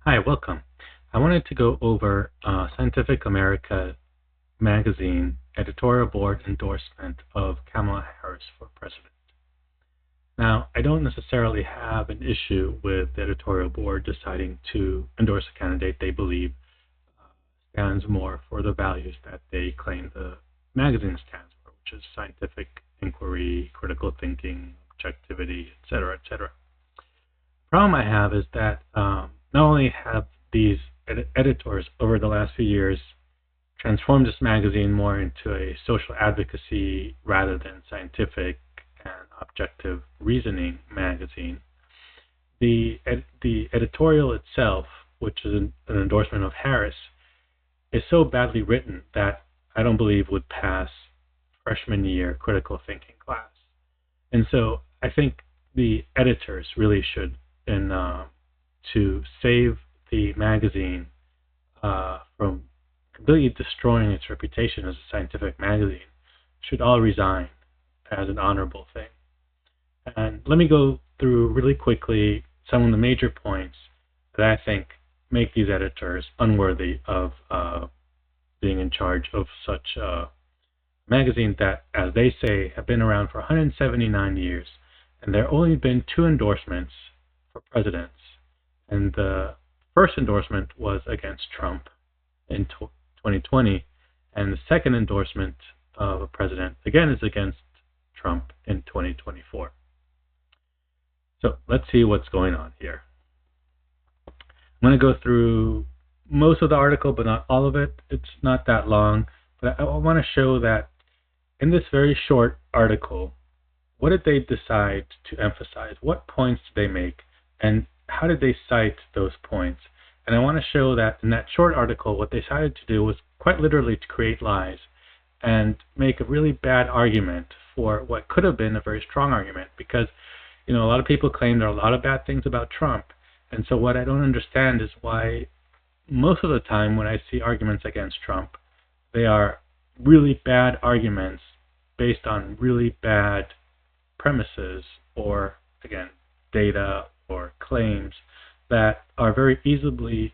Hi, welcome. I wanted to go over Scientific America magazine editorial board endorsement of Kamala Harris for president. Now, I don't necessarily have an issue with the editorial board deciding to endorse a candidate they believe stands more for the values that they claim the magazine stands for, which is scientific inquiry, critical thinking, objectivity, etc., etc. Problem I have is that not only have these editors over the last few years transformed this magazine more into a social advocacy rather than scientific and objective reasoning magazine, the editorial itself, which is an endorsement of Harris, is so badly written that I don't believe would pass freshman year critical thinking class. And so I think the editors really should, to save the magazine from completely destroying its reputation as a scientific magazine, should all resign as an honorable thing. And let me go through really quickly some of the major points that I think make these editors unworthy of being in charge of such a magazine that, as they say, have been around for 179 years, and there have only been 2 endorsements for presidents. And the first endorsement was against Trump in 2020, and the second endorsement of a president, again, is against Trump in 2024. So let's see what's going on here. I'm going to go through most of the article, but not all of it. It's not that long, but I want to show that in this very short article, what did they decide to emphasize? What points did they make? And how did they cite those points? And I want to show that in that short article, what they decided to do was quite literally to create lies and make a really bad argument for what could have been a very strong argument. Because, a lot of people claim there are a lot of bad things about Trump. And so what I don't understand is why most of the time when I see arguments against Trump, they are really bad arguments based on really bad premises or, again, data or claims that are very easily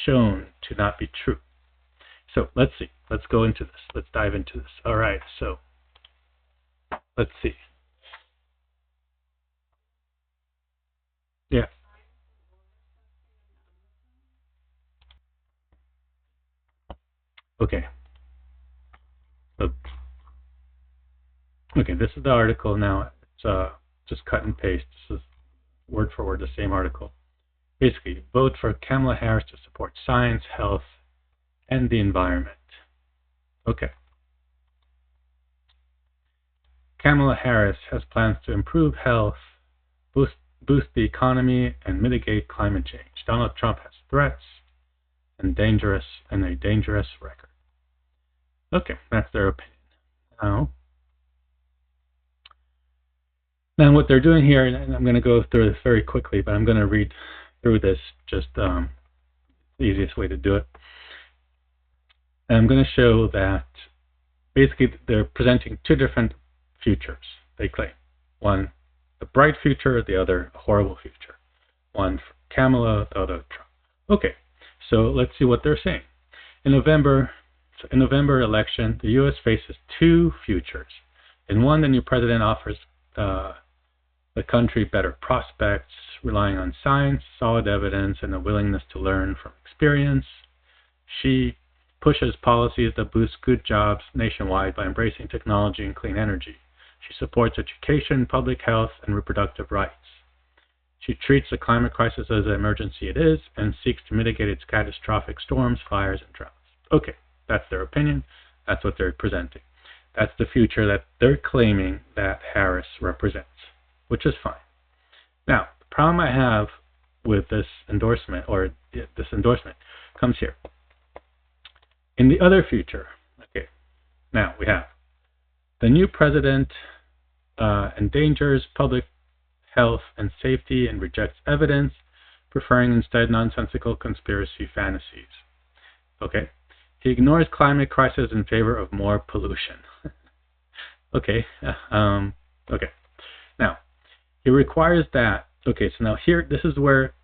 shown to not be true. So let's see. Let's go into this. Let's dive into this. All right. So let's see. Yeah. Okay. So, okay. This is the article now. It's just cut and paste. This is word for word the same article. Basically, vote for Kamala Harris to support science, health, and the environment. Okay. Kamala Harris has plans to improve health, boost the economy, and mitigate climate change. Donald Trump has threats and a dangerous record. Okay, that's their opinion. Now what they're doing here, and I'm going to go through this very quickly, but I'm going to read through this just the easiest way to do it. And I'm going to show that basically they're presenting 2 different futures, they claim. One, a bright future, the other, a horrible future. One for Kamala, the other Trump. Okay, so let's see what they're saying. In November election, the U.S. faces 2 futures. In one, the new president offers the country better prospects, relying on science, solid evidence, and a willingness to learn from experience. She pushes policies that boost good jobs nationwide by embracing technology and clean energy. She supports education, public health, and reproductive rights. She treats the climate crisis as an emergency it is and seeks to mitigate its catastrophic storms, fires, and droughts. Okay, that's their opinion. That's what they're presenting. That's the future that they're claiming that Harris represents, which is fine. Now, the problem I have with this endorsement comes here. In the other future, okay, now we have the new president endangers public health and safety and rejects evidence, preferring instead nonsensical conspiracy fantasies. Okay, he ignores climate crisis in favor of more pollution. Okay, okay. Now, it requires that. Okay, so now here, this is where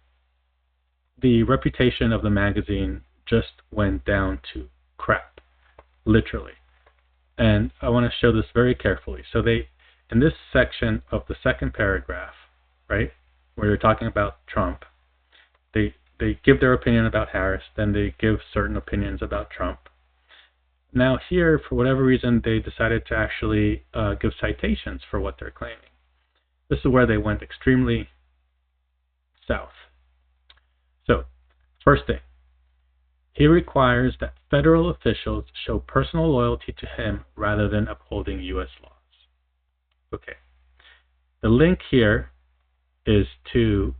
the reputation of the magazine just went down to crap, literally. And I want to show this very carefully. So they, in this section of the second paragraph, right, where they're talking about Trump, they give their opinion about Harris, then they give certain opinions about Trump. Now here, for whatever reason, they decided to actually give citations for what they're claiming. This is where they went extremely south. So, first thing, he requires that federal officials show personal loyalty to him rather than upholding U.S. laws. Okay. The link here is to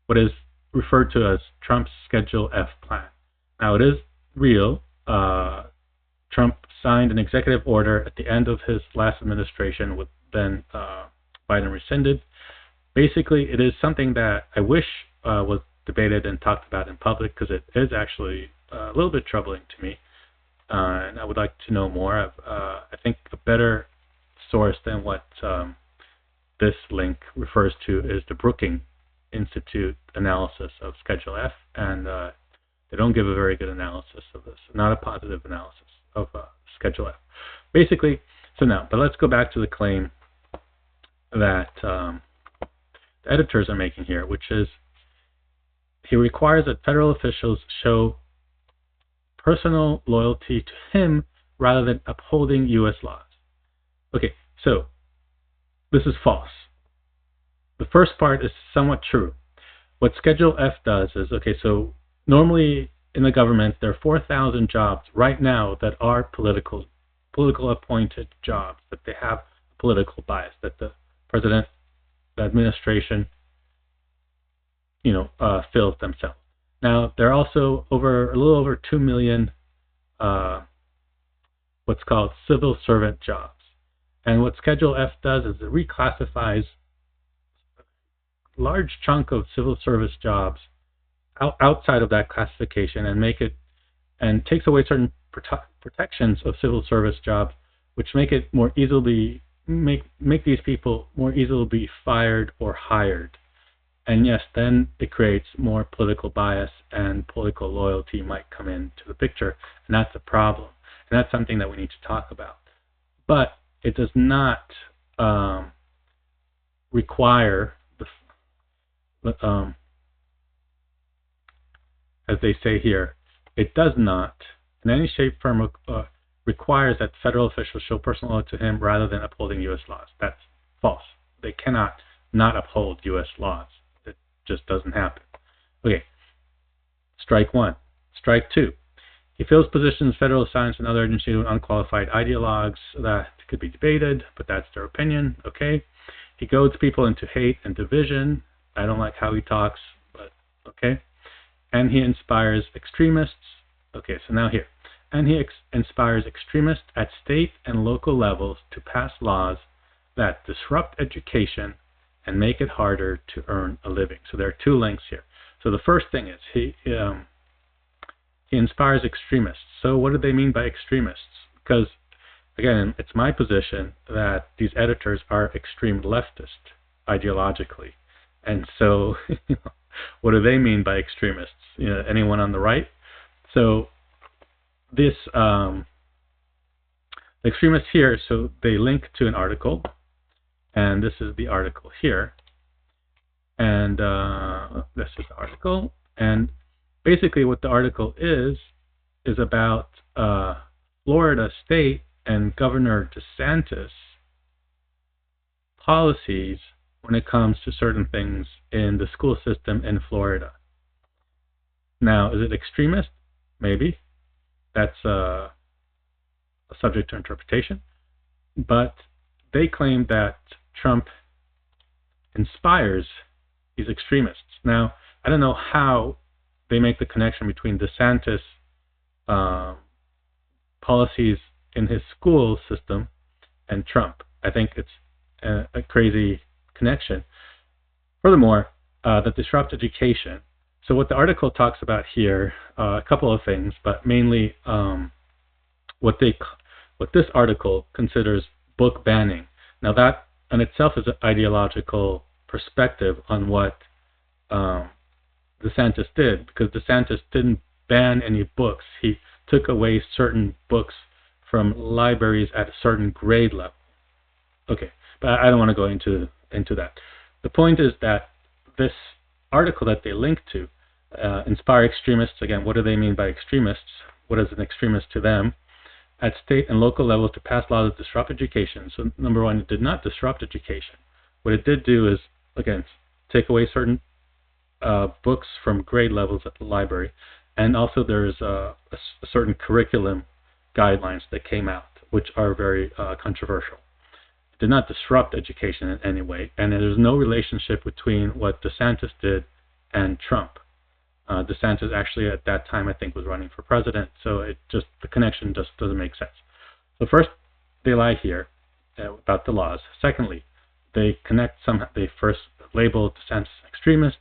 what is referred to as Trump's Schedule F plan. Now, it is real. Trump signed an executive order at the end of his last administration, with then Biden rescinded. Basically, it is something that I wish was debated and talked about in public, because it is actually a little bit troubling to me, and I would like to know more. I think a better source than what this link refers to is the Brookings Institute analysis of Schedule F, and they don't give a very good analysis of this, not a positive analysis of Schedule F. Basically, so now, but let's go back to the claim that the editors are making here, which is he requires that federal officials show personal loyalty to him rather than upholding U.S. laws. Okay, so this is false. The first part is somewhat true. What Schedule F does is, okay, so normally in the government there are 4,000 jobs right now that are political appointed jobs, that they have political bias, that the president, the administration, fills themselves. Now, there are also a little over 2 million what's called civil servant jobs. And what Schedule F does is it reclassifies a large chunk of civil service jobs outside of that classification and takes away certain protections of civil service jobs, which make it more easily make these people more easily be fired or hired. And yes, then it creates more political bias, and political loyalty might come into the picture, and that's a problem. And that's something that we need to talk about. But it does not require, as they say here, it does not, in any shape, form, requires that federal officials show personal loyalty to him rather than upholding U.S. laws. That's false. They cannot not uphold U.S. laws. It just doesn't happen. Okay, strike one. Strike two. He fills positions federal science and other agencies with unqualified ideologues. That could be debated, but that's their opinion. Okay. He goads people into hate and division. I don't like how he talks, but okay. And he inspires extremists. Okay, so now here. And he inspires extremists at state and local levels to pass laws that disrupt education and make it harder to earn a living. So there are two links here. So the first thing is he inspires extremists. So what do they mean by extremists? Because, again, it's my position that these editors are extreme leftist ideologically. And so what do they mean by extremists? Anyone on the right? So this extremists here, so they link to an article, and this is the article here, and this is the article, and basically what the article is about Florida State and Governor DeSantis policies when it comes to certain things in the school system in Florida. Now, is it extremist? Maybe. That's a subject to interpretation. But they claim that Trump inspires these extremists. Now, I don't know how they make the connection between DeSantis' policies in his school system and Trump. I think it's a crazy connection. Furthermore, that disrupt education. So what the article talks about here, a couple of things, but mainly what this article considers book banning. Now that in itself is an ideological perspective on what the DeSantis did, because DeSantis didn't ban any books. He took away certain books from libraries at a certain grade level. Okay, but I don't want to go into that. The point is that this article that they link to, inspire extremists, again, what do they mean by extremists? What is an extremist to them? At state and local levels to pass laws that disrupt education. So number one, it did not disrupt education. What it did do is, again, take away certain books from grade levels at the library. And also there's a certain curriculum guidelines that came out, which are very controversial. It did not disrupt education in any way. And there's no relationship between what DeSantis did and Trump. DeSantis actually at that time I think was running for president, so the connection just doesn't make sense. So first, they lie here about the laws. Secondly, they first label DeSantis extremist.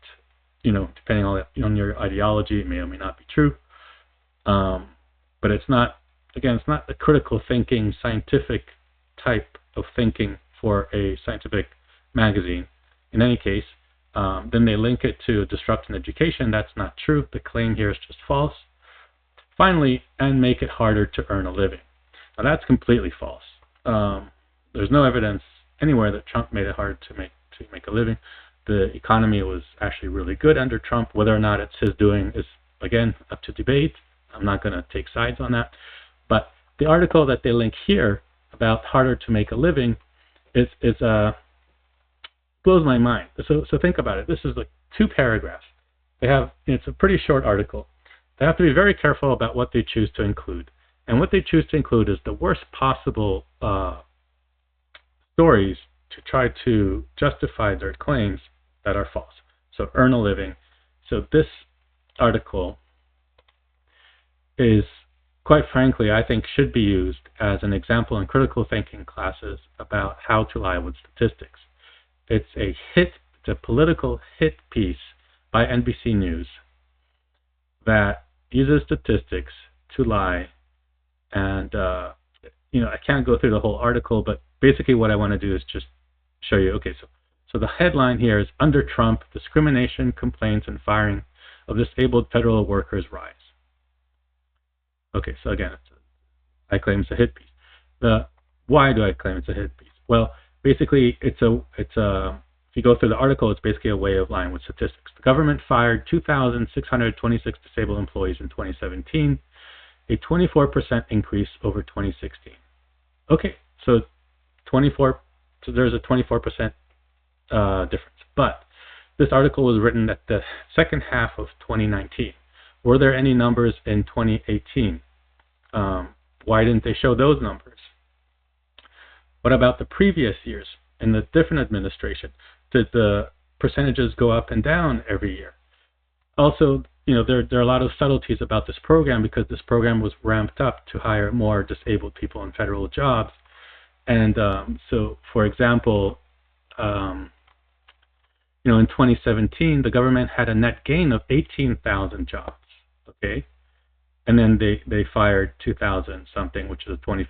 Depending on your ideology, it may or may not be true. But it's not a critical thinking, scientific type of thinking for a scientific magazine. In any case, then they link it to disrupting education. That's not true. The claim here is just false. Finally, and make it harder to earn a living. Now that's completely false. There's no evidence anywhere that Trump made it hard to make a living. The economy was actually really good under Trump. Whether or not it's his doing is, again, up to debate. I'm not going to take sides on that. But the article that they link here about harder to make a living blows my mind. So think about it. This is like 2 paragraphs. It's a pretty short article. They have to be very careful about what they choose to include. And what they choose to include is the worst possible stories to try to justify their claims that are false. So earn a living. So this article is, quite frankly, I think should be used as an example in critical thinking classes about how to lie with statistics. It's a political hit piece by NBC News that uses statistics to lie. And, I can't go through the whole article, but basically what I want to do is just show you. Okay, so the headline here is, under Trump, discrimination, complaints, and firing of disabled federal workers rise. Okay, so again, I claim it's a hit piece. Why do I claim it's a hit piece? Well, basically, if you go through the article, it's basically a way of lying with statistics. The government fired 2,626 disabled employees in 2017, a 24% increase over 2016. Okay, so there's a 24% difference. But this article was written at the second half of 2019. Were there any numbers in 2018? Why didn't they show those numbers? What about the previous years in the different administration? Did the percentages go up and down every year? Also, there are a lot of subtleties about this program, because this program was ramped up to hire more disabled people in federal jobs. And so, for example, in 2017, the government had a net gain of 18,000 jobs. Okay, and then they fired 2,000 something, which is a 24%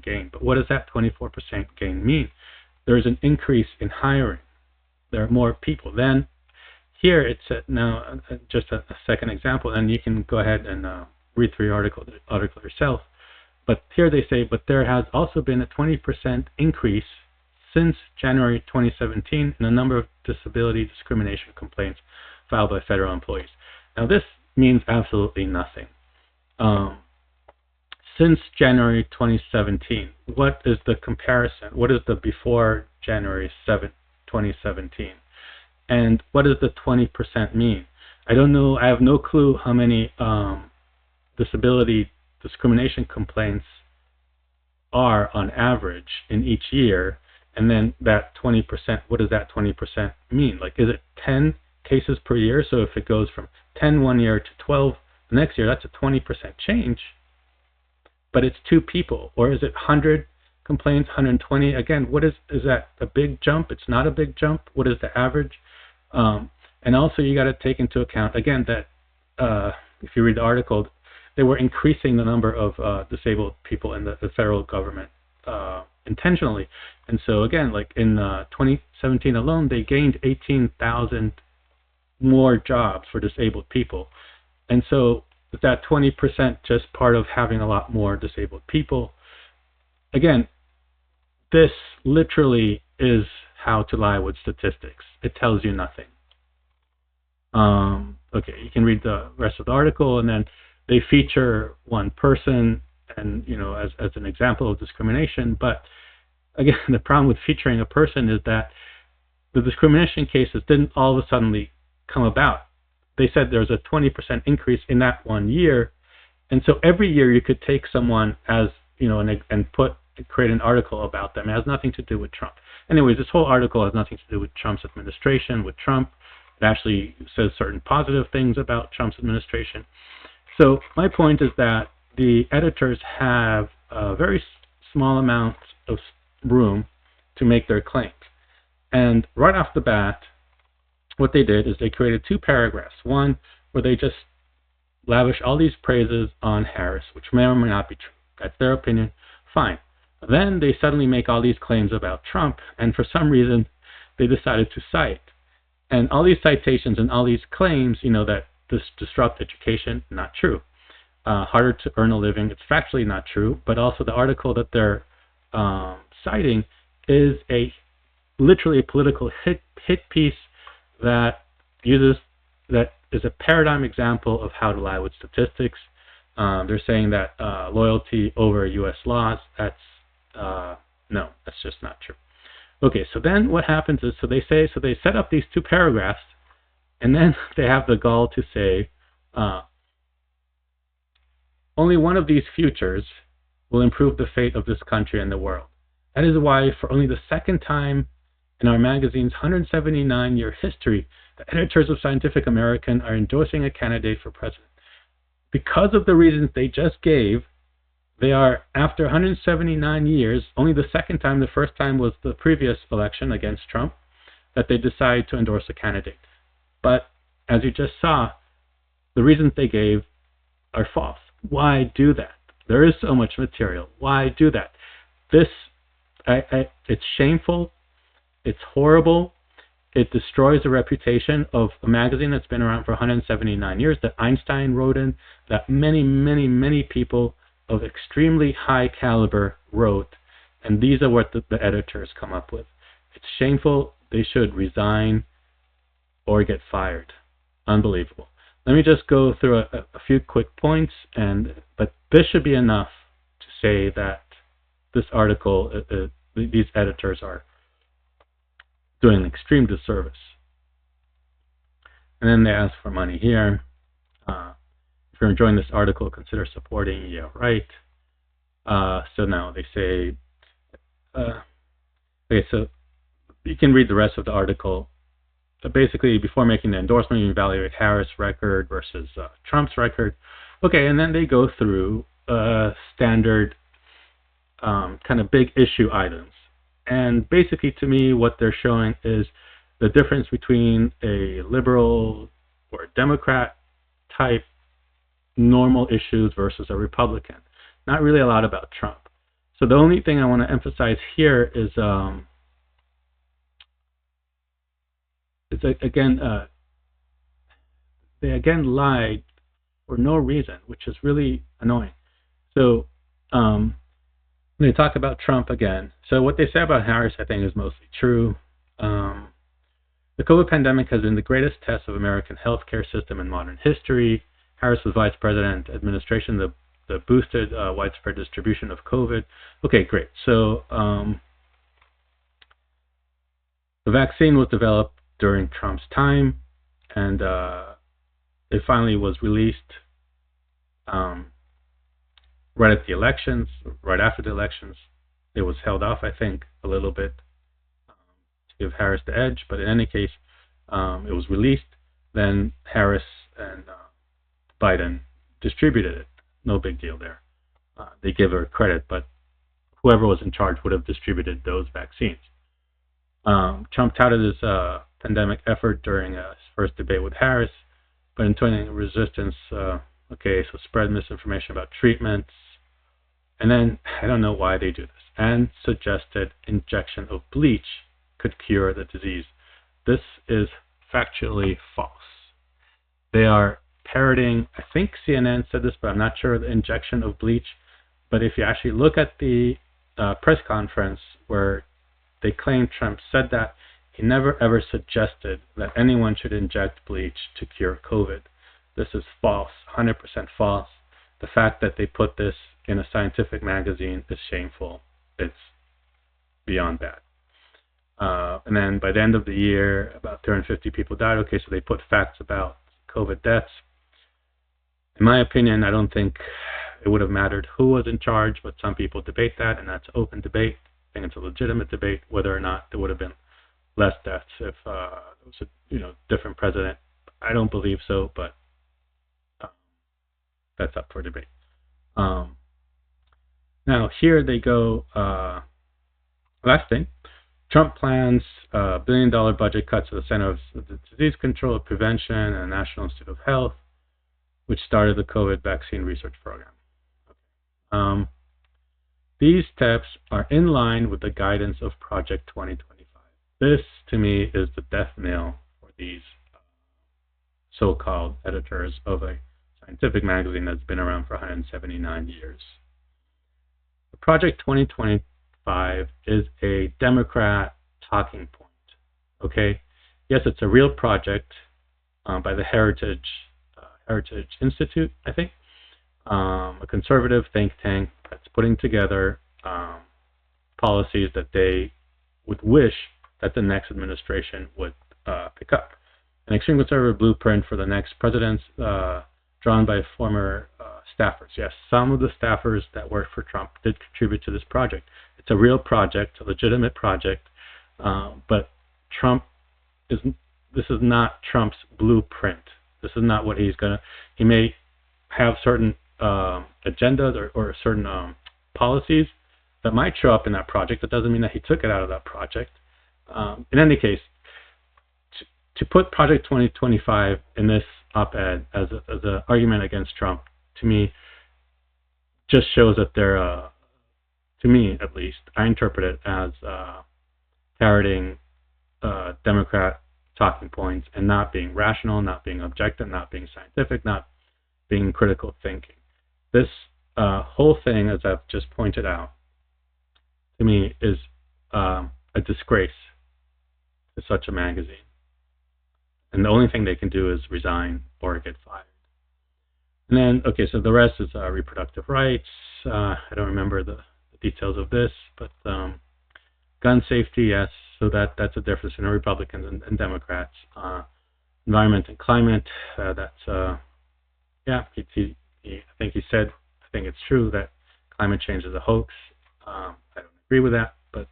gain. But what does that 24% gain mean? There's an increase in hiring. There are more people. Then here it's now just a second example, and you can go ahead and read through the article yourself. But here they say, but there has also been a 20% increase since January 2017 in the number of disability discrimination complaints filed by federal employees. Now this means absolutely nothing. Since January 2017, what is the comparison? What is the before January 7th, 2017? And what does the 20% mean? I don't know. I have no clue how many disability discrimination complaints are on average in each year. And then that 20%, what does that 20% mean? Like, is it 10 cases per year? So if it goes from 10 one year to 12 the next year, that's a 20% change. But it's 2 people. Or is it 100 complaints, 120? Again, is that a big jump? It's not a big jump. What is the average? And also you got to take into account, again, that if you read the article, they were increasing the number of disabled people in the federal government intentionally. And so again, like in 2017 alone, they gained 18,000 more jobs for disabled people. And so is that 20% just part of having a lot more disabled people? Again, this literally is how to lie with statistics. It tells you nothing. Okay, you can read the rest of the article, and then they feature one person and, as an example of discrimination. But again, the problem with featuring a person is that the discrimination cases didn't all of a sudden come about. They said there's a 20% increase in that one year, and so every year you could take someone as, and create an article about them. It has nothing to do with Trump. Anyways, this whole article has nothing to do with Trump's administration, with Trump. It actually says certain positive things about Trump's administration. So my point is that the editors have a very small amount of room to make their claims. And right off the bat, what they did is they created two paragraphs. One where they just lavish all these praises on Harris, which may or may not be true. That's their opinion. Fine. Then they suddenly make all these claims about Trump, and for some reason they decided to cite. And all these citations and all these claims, that this disrupt education, not true. Harder to earn a living, it's factually not true, but also the article that they're citing is literally a political hit piece that is a paradigm example of how to lie with statistics. They're saying that loyalty over U.S. laws, no, that's just not true. Okay, so then what happens is, they set up these two paragraphs, and then they have the gall to say, only one of these futures will improve the fate of this country and the world. That is why, for only the second time in our magazine's 179-year history, the editors of Scientific American are endorsing a candidate for president. Because of the reasons they just gave, they are, after 179 years, only the second time, the first time was the previous election against Trump, that they decided to endorse a candidate. But, as you just saw, the reasons they gave are false. Why do that? There is so much material. Why do that? It's shameful. It's horrible. It destroys the reputation of a magazine that's been around for 179 years, that Einstein wrote in, that many, many, many people of extremely high caliber wrote, and these are what the editors come up with. It's shameful. They should resign or get fired. Unbelievable. Let me just go through a few quick points, but this should be enough to say that this article, these editors are doing an extreme disservice. And then they ask for money here. If you're enjoying this article, consider supporting. Yeah, right. So now they say, okay, so you can read the rest of the article. Basically, before making the endorsement, you evaluate Harris' record versus Trump's record. Okay, and then they go through standard kind of big issue items. And basically, to me, what they're showing is the difference between a liberal or a Democrat type normal issues versus a Republican. Not really a lot about Trump. So the only thing I want to emphasize here is they again lied for no reason, which is really annoying. So they talk about Trump again. So what they say about Harris, I think, is mostly true. The COVID pandemic has been the greatest test of American healthcare system in modern history. Harris was vice president administration that boosted widespread distribution of COVID. Okay, great. So the vaccine was developed during Trump's time, and it finally was released right at the elections, right after the elections. It was held off, I think, a little bit to give Harris the edge, but in any case, it was released. Then Harris and Biden distributed it. No big deal there. They give her credit, but whoever was in charge would have distributed those vaccines. Trump touted his pandemic effort during his first debate with Harris, but in turning resistance, so spread misinformation about treatments. And then, I don't know why they do this, and suggested injection of bleach could cure the disease. This is factually false. They are parroting, I think CNN said this, but I'm not sure, the injection of bleach. But if you actually look at the press conference where they claim Trump said that, he never ever suggested that anyone should inject bleach to cure COVID. This is false, 100% false. The fact that they put this in a scientific magazine is shameful. It's beyond bad. And then by the end of the year, about 350 people died. Okay, so they put facts about COVID deaths. In my opinion, I don't think it would have mattered who was in charge, but some people debate that, and that's open debate. I think it's a legitimate debate whether or not there would have been less deaths if it was a different president. I don't believe so, but that's up for debate. Now here they go. Last thing, Trump plans $1 billion budget cuts to the Center of Disease Control and Prevention and the National Institute of Health, which started the COVID vaccine research program. These steps are in line with the guidance of Project 2025. This, to me, is the death knell for these so-called editors of a scientific magazine that's been around for 179 years. Project 2025 is a Democrat talking point. Okay, yes, it's a real project by the Heritage Institute, I think, a conservative think tank that's putting together policies that they would wish that the next administration would pick up. An extreme conservative blueprint for the next presidents drawn by former staffers. Yes, some of the staffers that worked for Trump did contribute to this project. It's a real project, a legitimate project, but this is not Trump's blueprint. This is not what he's gonna. He may have certain agendas or certain policies that might show up in that project. That doesn't mean that he took it out of that project. In any case, to put Project 2025 in this op-ed as an argument against Trump, to me, just shows that they're, to me at least, I interpret it as parroting Democrat talking points and not being rational, not being objective, not being scientific, not being critical thinking. This whole thing, as I've just pointed out, to me is a disgrace to such a magazine. And the only thing they can do is resign or get fired. And then, okay, so the rest is reproductive rights. I don't remember the details of this, but gun safety, yes. So that's a difference in Republicans and Democrats. Environment and climate, that's, yeah, I think he said, I think it's true that climate change is a hoax. I don't agree with that, but.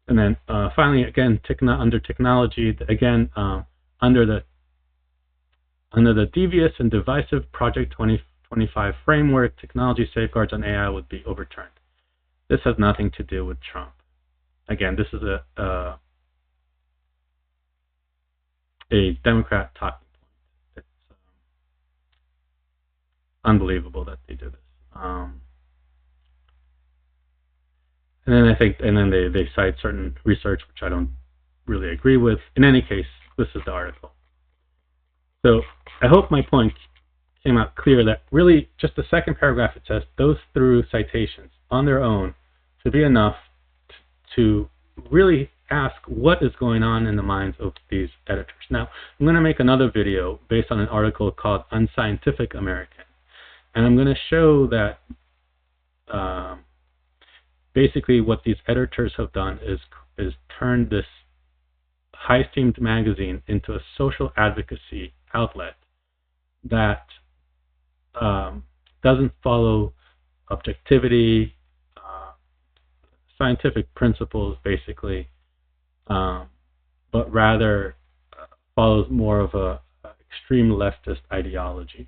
And then finally, again, under technology, again, under the devious and divisive Project 2025 framework, technology safeguards on AI would be overturned. This has nothing to do with Trump. Again, this is a Democrat talking point. It's unbelievable that they do this. And then they cite certain research which I don't really agree with. In any case, this is the article. So I hope my point came out clear that really just the second paragraph, it says those through citations on their own should be enough to really ask what is going on in the minds of these editors. Now, I'm going to make another video based on an article called Unscientific American. And I'm going to show that basically what these editors have done is turned this high-esteemed magazine into a social advocacy outlet that doesn't follow objectivity, scientific principles, basically, but rather follows more of a extreme leftist ideology.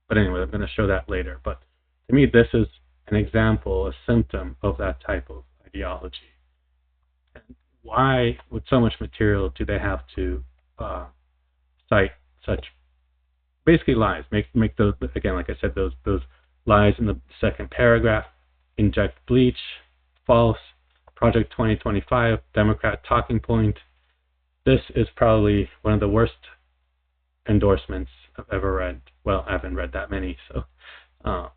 But anyway, I'm going to show that later. But to me, this is an example, a symptom of that type of ideology. And why, with so much material, do they have to cite such basically lies? Make those, again, like I said, those lies in the second paragraph. Inject bleach, false. Project 2025, Democrat talking point. this is probably one of the worst endorsements I've ever read. Well, I haven't read that many, so.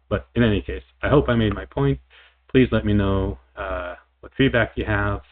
But in any case, I hope I made my point. Please let me know what feedback you have.